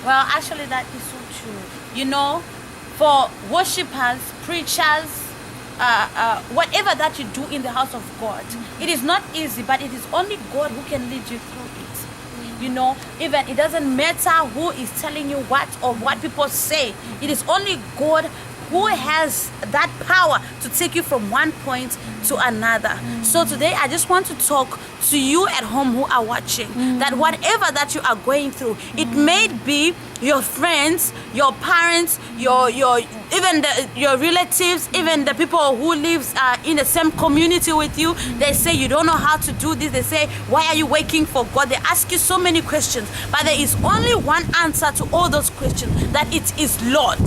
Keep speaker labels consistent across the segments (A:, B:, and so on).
A: Well, actually, that is so true. You know, for worshipers, preachers, whatever that you do in the house of God, it is not easy, but it is only God who can lead you through it. You know, even it doesn't matter who is telling you what or what people say. It is only God who has that power to take you from one point to another. So today I just want to talk to you at home who are watching, that whatever that you are going through, it may be your friends, your parents, your relatives, even the people who lives in the same community with you. They say you don't know how to do this. They say, why are you waiting for God? They ask you so many questions, but there is only one answer to all those questions, that it is Lord.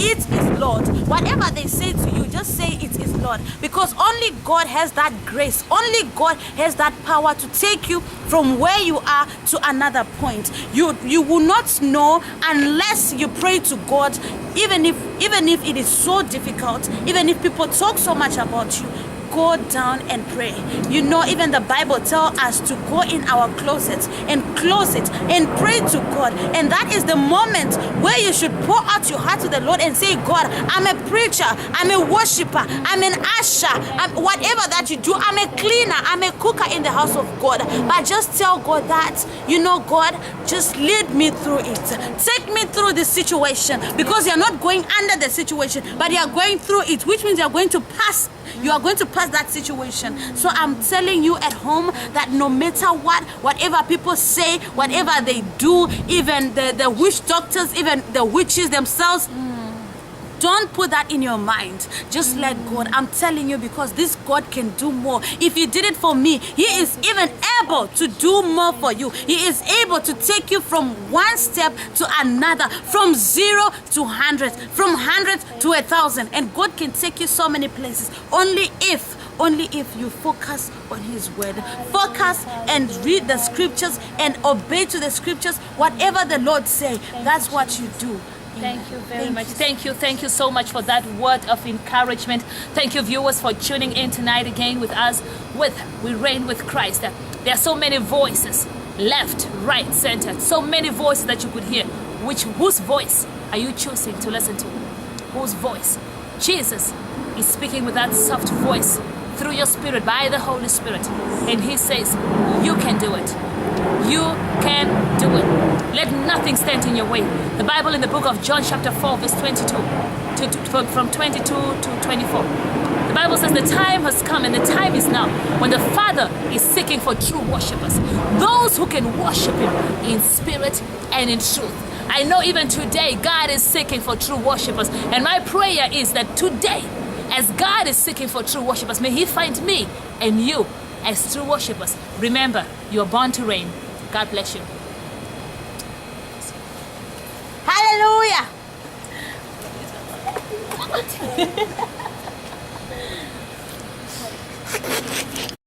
A: It is Lord. Whatever they say to you, just say it is Lord, because only God has that grace. Only God has that power to take you from where you are to another point. You will not know unless you pray to God, even if it is so difficult, even if people talk so much about you. Go down and pray. You know, even the Bible tells us to go in our closets and close it and pray to God. And that is the moment where you should pour out your heart to the Lord and say, God, I'm a preacher, I'm a worshiper, I'm an usher, whatever that you do, I'm a cleaner, I'm a cooker in the house of God. But just tell God that, you know, God, just lead me through it. Take me through this situation, because you're not going under the situation, but you're going through it, which means you're going to pass. You are going to pass that situation. So I'm telling you at home that no matter what, whatever people say, whatever they do, even the witch doctors, even the witches themselves, don't put that in your mind. Just let God. I'm telling you, because this God can do more. If He did it for me, He is even able to do more for you. He is able to take you from one step to another, from 0 to 100, from 100 to 1,000. And God can take you so many places. Only if you focus on His word. Focus and read the scriptures and obey to the scriptures. Whatever the Lord say, that's what you do.
B: Thank you very much. Thank you so much for that word of encouragement. Thank you, viewers, for tuning in tonight again with us. We Reign with Christ. There are so many voices, left, right, center. So many voices that you could hear. Whose voice are you choosing to listen to? Whose voice? Jesus is speaking with that soft voice through your spirit, by the Holy Spirit. And He says, you can do it. You can do it. Let nothing stand in your way. The Bible in the book of John chapter 4 verse 22, from 22 to 24. The Bible says the time has come, and the time is now, when the Father is seeking for true worshipers. Those who can worship Him in spirit and in truth. I know even today God is seeking for true worshipers. And my prayer is that today, as God is seeking for true worshipers, may He find me and you as true worshipers. Remember, you are born to reign. God bless you.